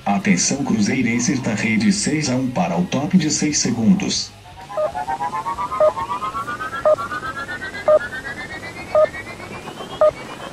Atenção cruzeirenses da rede 6-1 para o top de 6 segundos.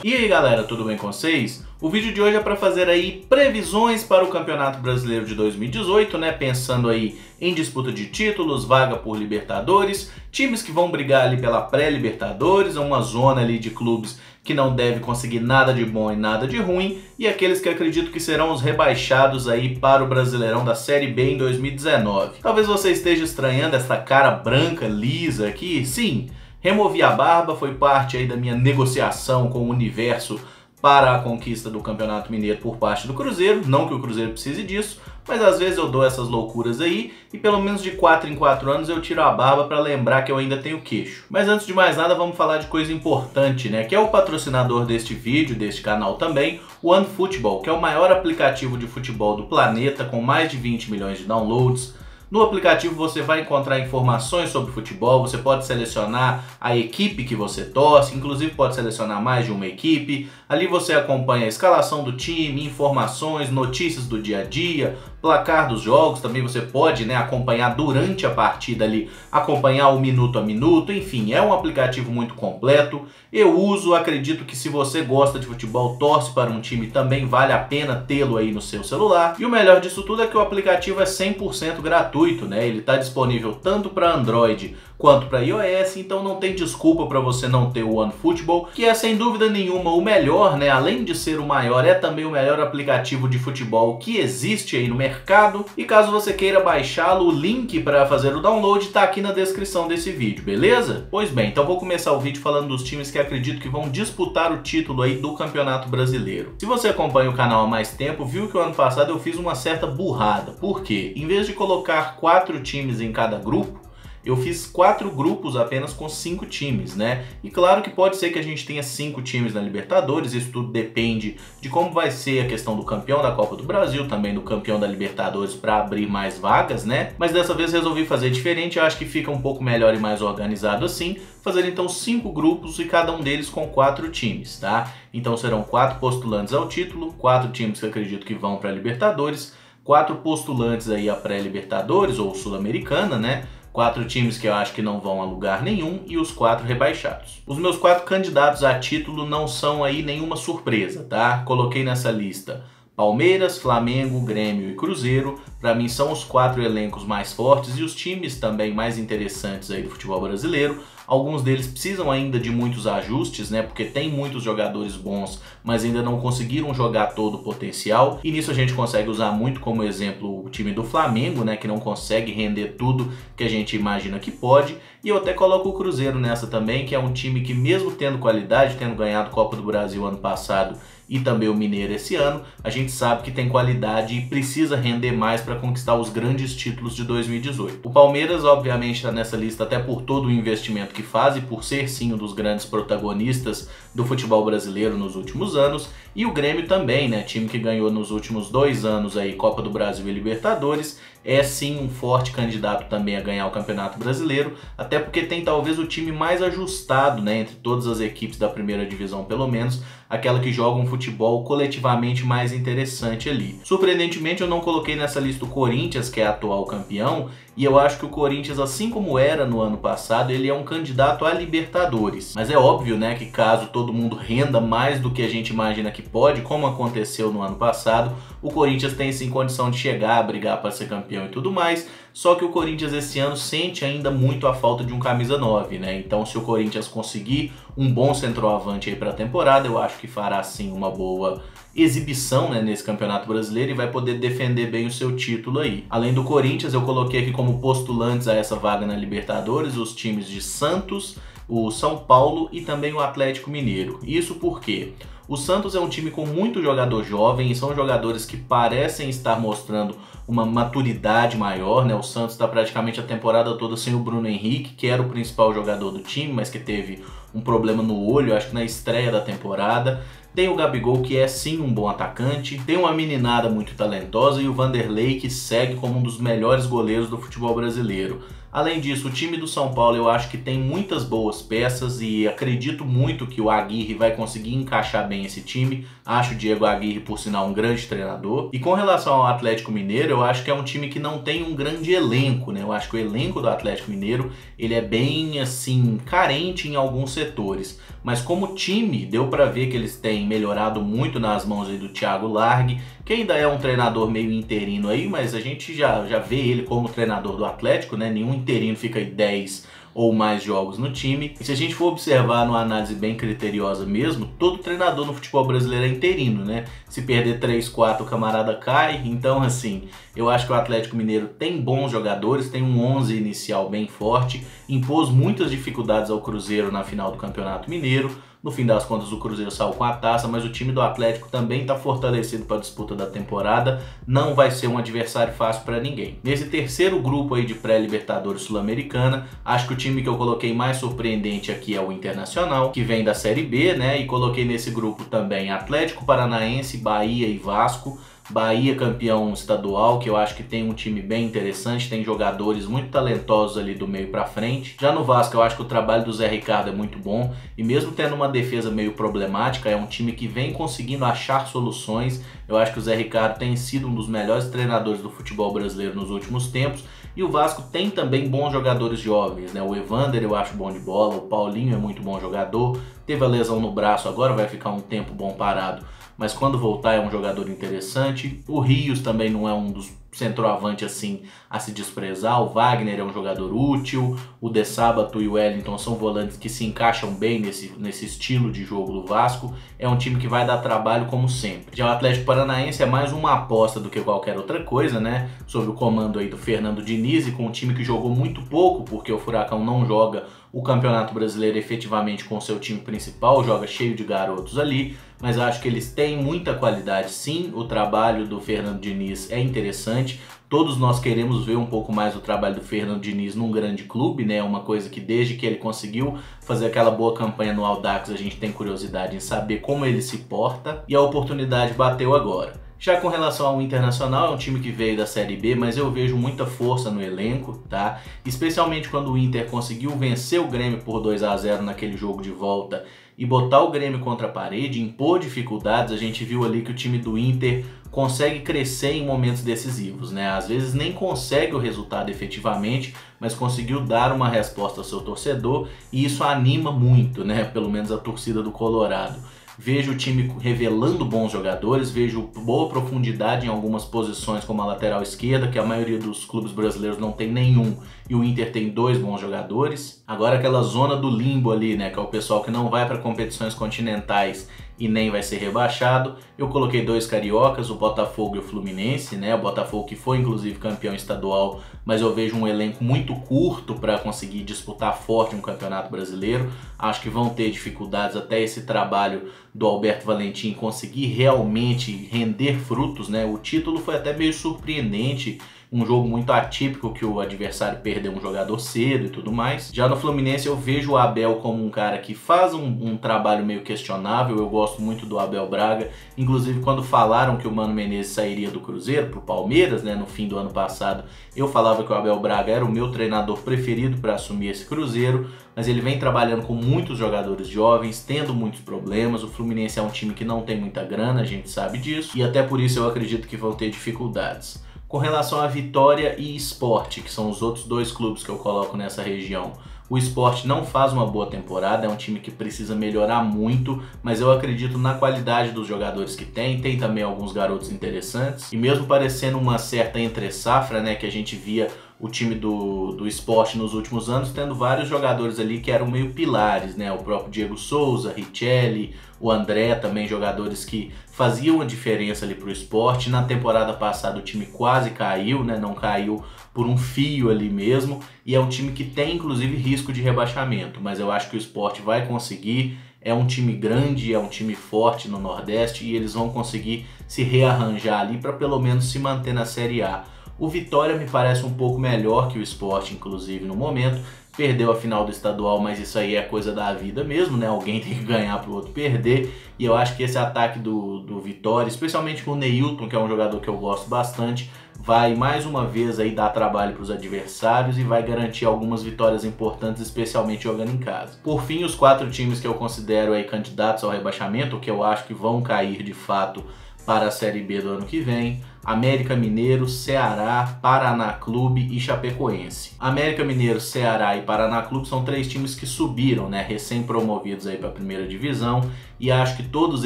E aí galera, tudo bem com vocês? O vídeo de hoje é para fazer aí previsões para o Campeonato Brasileiro de 2018, né? Pensando aí em disputa de títulos, vaga por Libertadores, times que vão brigar ali pela pré-Libertadores, uma zona ali de clubes que não deve conseguir nada de bom e nada de ruim, e aqueles que acredito que serão os rebaixados aí para o Brasileirão da Série B em 2019. Talvez você esteja estranhando essa cara branca, lisa aqui. Sim, removi a barba, foi parte aí da minha negociação com o universo para a conquista do Campeonato Mineiro por parte do Cruzeiro. Não que o Cruzeiro precise disso, mas às vezes eu dou essas loucuras aí e pelo menos de 4 em 4 anos eu tiro a barba para lembrar que eu ainda tenho queixo. Mas antes de mais nada, vamos falar de coisa importante, né? Que é o patrocinador deste vídeo, deste canal também, o OneFootball, que é o maior aplicativo de futebol do planeta, com mais de 20 milhões de downloads. No aplicativo você vai encontrar informações sobre futebol, você pode selecionar a equipe que você torce, inclusive pode selecionar mais de uma equipe. Ali você acompanha a escalação do time, informações, notícias do dia a dia, placar dos jogos, também você pode, né, acompanhar durante a partida ali, acompanhar o minuto a minuto, enfim, é um aplicativo muito completo. Eu uso, acredito que se você gosta de futebol, torce para um time, também vale a pena tê-lo aí no seu celular. E o melhor disso tudo é que o aplicativo é 100% gratuito, né? Ele está disponível tanto para Android quanto para iOS, então não tem desculpa para você não ter o OneFootball, que é sem dúvida nenhuma o melhor, né? Além de ser o maior, é também o melhor aplicativo de futebol que existe aí no mercado. E caso você queira baixá-lo, o link para fazer o download está aqui na descrição desse vídeo, beleza? Pois bem, então vou começar o vídeo falando dos times que acredito que vão disputar o título aí do Campeonato Brasileiro. Se você acompanha o canal há mais tempo, viu que o ano passado eu fiz uma certa burrada. Por quê? Em vez de colocar 4 times em cada grupo, eu fiz 4 grupos apenas com 5 times, né? E claro que pode ser que a gente tenha 5 times na Libertadores, isso tudo depende de como vai ser a questão do campeão da Copa do Brasil, também do campeão da Libertadores para abrir mais vagas, né? Mas dessa vez resolvi fazer diferente, eu acho que fica um pouco melhor e mais organizado assim, fazer então 5 grupos e cada um deles com 4 times, tá? Então serão 4 postulantes ao título, 4 times que eu acredito que vão para a Libertadores, 4 postulantes aí a pré-Libertadores ou Sul-Americana, né? 4 times que eu acho que não vão a lugar nenhum e os 4 rebaixados. Os meus 4 candidatos a título não são aí nenhuma surpresa, tá? Coloquei nessa lista Palmeiras, Flamengo, Grêmio e Cruzeiro. Para mim são os 4 elencos mais fortes e os times também mais interessantes aí do futebol brasileiro. Alguns deles precisam ainda de muitos ajustes, né? Porque tem muitos jogadores bons, mas ainda não conseguiram jogar todo o potencial. E nisso a gente consegue usar muito como exemplo o time do Flamengo, né? Que não consegue render tudo que a gente imagina que pode. E eu até coloco o Cruzeiro nessa também, que é um time que mesmo tendo qualidade, tendo ganhado Copa do Brasil ano passado e também o Mineiro esse ano, a gente sabe que tem qualidade e precisa render mais para conquistar os grandes títulos de 2018. O Palmeiras obviamente está nessa lista até por todo o investimento que faz e por ser sim um dos grandes protagonistas do futebol brasileiro nos últimos anos, e o Grêmio também, né, time que ganhou nos últimos 2 anos aí Copa do Brasil e Libertadores, é sim um forte candidato também a ganhar o Campeonato Brasileiro, até porque tem talvez o time mais ajustado, né, entre todas as equipes da primeira divisão, pelo menos aquela que joga um futebol coletivamente mais interessante ali. Surpreendentemente eu não coloquei nessa lista o Corinthians, que é atual campeão, e eu acho que o Corinthians, assim como era no ano passado, ele é um candidato a Libertadores. Mas é óbvio, né, que caso todo mundo renda mais do que a gente imagina que pode, como aconteceu no ano passado, o Corinthians tem sim condição de chegar a brigar para ser campeão e tudo mais. Só que o Corinthians esse ano sente ainda muito a falta de um camisa 9, né? Então se o Corinthians conseguir um bom centroavante aí para a temporada, eu acho que fará sim uma boa exibição, né, nesse Campeonato Brasileiro e vai poder defender bem o seu título aí. Além do Corinthians, eu coloquei aqui como postulantes a essa vaga na Libertadores os times de Santos, o São Paulo e também o Atlético Mineiro. Isso porque o Santos é um time com muito jogador jovem e são jogadores que parecem estar mostrando uma maturidade maior, né? O Santos está praticamente a temporada toda sem o Bruno Henrique, que era o principal jogador do time, mas que teve um problema no olho, acho que na estreia da temporada. Tem o Gabigol, que é sim um bom atacante, tem uma meninada muito talentosa e o Vanderlei, que segue como um dos melhores goleiros do futebol brasileiro. Além disso, o time do São Paulo eu acho que tem muitas boas peças e acredito muito que o Aguirre vai conseguir encaixar bem esse time. Acho o Diego Aguirre, por sinal, um grande treinador. E com relação ao Atlético Mineiro, eu acho que é um time que não tem um grande elenco, né? Eu acho que o elenco do Atlético Mineiro, ele é bem, assim, carente em alguns setores. Mas como time, deu para ver que eles têm melhorado muito nas mãos aí do Thiago Largue, que ainda é um treinador meio interino aí, mas a gente já vê ele como treinador do Atlético, né? Nenhum interino fica aí 10 ou mais jogos no time. E se a gente for observar numa análise bem criteriosa mesmo, todo treinador no futebol brasileiro é interino, né? Se perder 3, 4, o camarada cai. Então, assim, eu acho que o Atlético Mineiro tem bons jogadores, tem um 11 inicial bem forte, impôs muitas dificuldades ao Cruzeiro na final do Campeonato Mineiro. No fim das contas, o Cruzeiro saiu com a taça, mas o time do Atlético também está fortalecido para a disputa da temporada. Não vai ser um adversário fácil para ninguém. Nesse terceiro grupo aí de pré-Libertadores Sul-Americana, acho que o time que eu coloquei mais surpreendente aqui é o Internacional, que vem da Série B, né? E coloquei nesse grupo também Atlético Paranaense, Bahia e Vasco. Bahia campeão estadual, que eu acho que tem um time bem interessante, tem jogadores muito talentosos ali do meio pra frente. Já no Vasco eu acho que o trabalho do Zé Ricardo é muito bom e mesmo tendo uma defesa meio problemática, é um time que vem conseguindo achar soluções. Eu acho que o Zé Ricardo tem sido um dos melhores treinadores do futebol brasileiro nos últimos tempos. E o Vasco tem também bons jogadores jovens, né? O Evander eu acho bom de bola, o Paulinho é muito bom jogador, teve a lesão no braço, agora vai ficar um tempo bom parado, mas quando voltar é um jogador interessante. O Rios também não é um dos centroavante assim a se desprezar. O Wagner é um jogador útil, o De Sábato e o Wellington são volantes que se encaixam bem nesse estilo de jogo do Vasco. É um time que vai dar trabalho como sempre. Já o Atlético Paranaense é mais uma aposta do que qualquer outra coisa, né? Sob o comando aí do Fernando Diniz e com um time que jogou muito pouco, porque o Furacão não joga o Campeonato Brasileiro efetivamente com o seu time principal, joga cheio de garotos ali, mas acho que eles têm muita qualidade sim. O trabalho do Fernando Diniz é interessante. Todos nós queremos ver um pouco mais o trabalho do Fernando Diniz num grande clube, né? Uma coisa que desde que ele conseguiu fazer aquela boa campanha no Audax, a gente tem curiosidade em saber como ele se porta, e a oportunidade bateu agora. Já com relação ao Internacional, é um time que veio da Série B, mas eu vejo muita força no elenco, tá? Especialmente quando o Inter conseguiu vencer o Grêmio por 2-0 naquele jogo de volta e botar o Grêmio contra a parede, impor dificuldades. A gente viu ali que o time do Inter consegue crescer em momentos decisivos, né? Às vezes nem consegue o resultado efetivamente, mas conseguiu dar uma resposta ao seu torcedor e isso anima muito, né? Pelo menos a torcida do Colorado. Vejo o time revelando bons jogadores, vejo boa profundidade em algumas posições como a lateral esquerda, que a maioria dos clubes brasileiros não tem nenhum, e o Inter tem 2 bons jogadores. Agora aquela zona do limbo ali, né, que é o pessoal que não vai para competições continentais e nem vai ser rebaixado. Eu coloquei 2 cariocas, o Botafogo e o Fluminense, né? O Botafogo que foi inclusive campeão estadual, mas eu vejo um elenco muito curto para conseguir disputar forte um campeonato brasileiro. Acho que vão ter dificuldades até esse trabalho do Alberto Valentim conseguir realmente render frutos, né? O título foi até meio surpreendente, um jogo muito atípico que o adversário perdeu um jogador cedo e tudo mais. Já no Fluminense eu vejo o Abel como um cara que faz um trabalho meio questionável. Eu gosto muito do Abel Braga, inclusive quando falaram que o Mano Menezes sairia do Cruzeiro pro Palmeiras, né, no fim do ano passado, eu falava que o Abel Braga era o meu treinador preferido para assumir esse Cruzeiro, mas ele vem trabalhando com muitos jogadores jovens, tendo muitos problemas. O Fluminense é um time que não tem muita grana, a gente sabe disso, e até por isso eu acredito que vão ter dificuldades. Com relação a Vitória e Sport, que são os outros 2 clubes que eu coloco nessa região, o Sport não faz uma boa temporada, é um time que precisa melhorar muito, mas eu acredito na qualidade dos jogadores que tem também alguns garotos interessantes, e mesmo parecendo uma certa entre-safra, né, que a gente via o time do Sport nos últimos anos, tendo vários jogadores ali que eram meio pilares, né? O próprio Diego Souza, Richelli, o André, também jogadores que faziam a diferença ali pro Sport. Na temporada passada o time quase caiu, né? Não caiu por um fio ali mesmo, e é um time que tem inclusive risco de rebaixamento, mas eu acho que o Sport vai conseguir. É um time grande, é um time forte no Nordeste e eles vão conseguir se rearranjar ali para pelo menos se manter na Série A. O Vitória me parece um pouco melhor que o Sport, inclusive, no momento. Perdeu a final do estadual, mas isso aí é coisa da vida mesmo, né? Alguém tem que ganhar para o outro perder. E eu acho que esse ataque do Vitória, especialmente com o Neilton, que é um jogador que eu gosto bastante, vai mais uma vez aí dar trabalho para os adversários e vai garantir algumas vitórias importantes, especialmente jogando em casa. Por fim, os 4 times que eu considero aí candidatos ao rebaixamento, que eu acho que vão cair de fato para a Série B do ano que vem: América Mineiro, Ceará, Paraná Clube e Chapecoense. América Mineiro, Ceará e Paraná Clube são 3 times que subiram, né, recém-promovidos aí para a primeira divisão, e acho que todos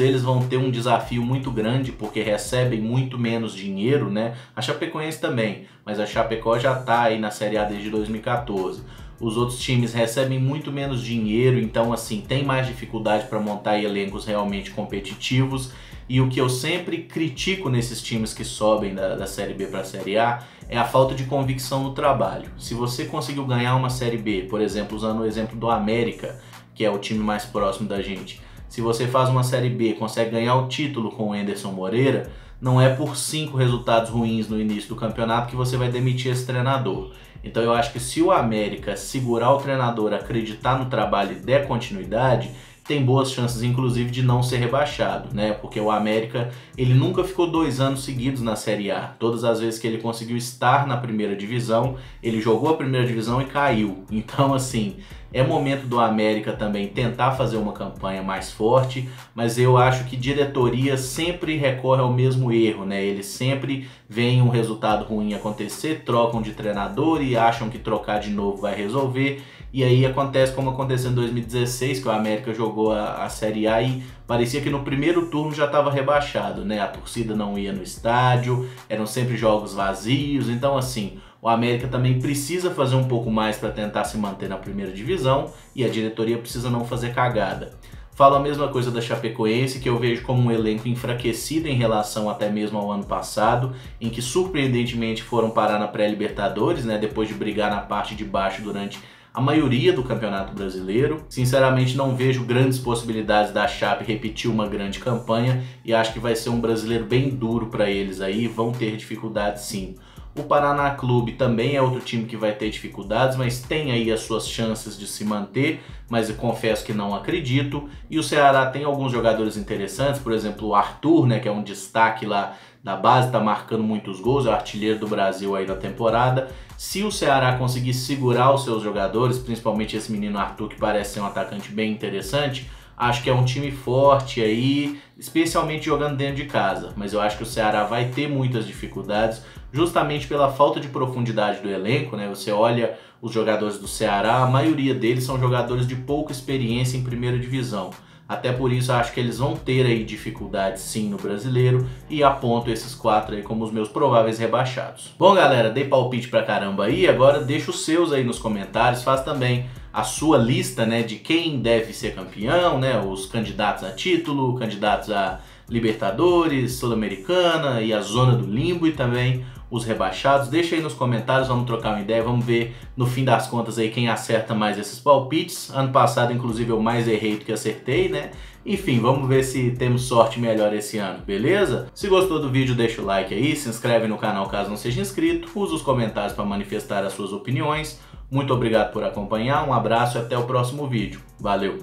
eles vão ter um desafio muito grande porque recebem muito menos dinheiro, né? A Chapecoense também, mas a Chapecó já está aí na Série A desde 2014. Os outros times recebem muito menos dinheiro, então assim, tem mais dificuldade para montar elencos realmente competitivos. E o que eu sempre critico nesses times que sobem da Série B para a Série A é a falta de convicção no trabalho. Se você conseguiu ganhar uma Série B, por exemplo, usando o exemplo do América, que é o time mais próximo da gente, se você faz uma Série B, consegue ganhar o título com o Anderson Moreira, não é por 5 resultados ruins no início do campeonato que você vai demitir esse treinador. Então eu acho que se o América segurar o treinador, acreditar no trabalho e der continuidade, tem boas chances, inclusive, de não ser rebaixado, né? Porque o América, ele nunca ficou 2 anos seguidos na Série A. Todas as vezes que ele conseguiu estar na primeira divisão, ele jogou a primeira divisão e caiu. Então, assim, é momento do América também tentar fazer uma campanha mais forte, mas eu acho que diretoria sempre recorre ao mesmo erro, né? Eles sempre veem um resultado ruim acontecer, trocam de treinador e acham que trocar de novo vai resolver. E aí acontece como aconteceu em 2016, que o América jogou a Série A e parecia que no primeiro turno já estava rebaixado, né? A torcida não ia no estádio, eram sempre jogos vazios. Então, assim, o América também precisa fazer um pouco mais para tentar se manter na primeira divisão e a diretoria precisa não fazer cagada. Falo a mesma coisa da Chapecoense, que eu vejo como um elenco enfraquecido em relação até mesmo ao ano passado, em que surpreendentemente foram parar na pré-Libertadores, né? Depois de brigar na parte de baixo durante a maioria do Campeonato Brasileiro. Sinceramente, não vejo grandes possibilidades da Chape repetir uma grande campanha e acho que vai ser um brasileiro bem duro para eles aí, vão ter dificuldades sim. O Paraná Clube também é outro time que vai ter dificuldades, mas tem aí as suas chances de se manter, mas eu confesso que não acredito. E o Ceará tem alguns jogadores interessantes, por exemplo o Arthur, né, que é um destaque lá da base, está marcando muitos gols, é o artilheiro do Brasil aí na temporada. Se o Ceará conseguir segurar os seus jogadores, principalmente esse menino Arthur, que parece ser um atacante bem interessante, acho que é um time forte aí, especialmente jogando dentro de casa. Mas eu acho que o Ceará vai ter muitas dificuldades, justamente pela falta de profundidade do elenco, né? Você olha os jogadores do Ceará, a maioria deles são jogadores de pouca experiência em primeira divisão. Até por isso acho que eles vão ter aí dificuldades sim no brasileiro e aponto esses 4 aí como os meus prováveis rebaixados. Bom galera, dei palpite pra caramba aí, agora deixa os seus aí nos comentários, faz também a sua lista, né, de quem deve ser campeão, né, os candidatos a título, candidatos a Libertadores, Sul-Americana e a Zona do Limbo e também os rebaixados. Deixa aí nos comentários, vamos trocar uma ideia, vamos ver no fim das contas aí quem acerta mais esses palpites. Ano passado, inclusive, eu mais errei do que acertei, né? Enfim, vamos ver se temos sorte melhor esse ano, beleza? Se gostou do vídeo, deixa o like aí, se inscreve no canal caso não seja inscrito, usa os comentários para manifestar as suas opiniões. Muito obrigado por acompanhar, um abraço e até o próximo vídeo. Valeu!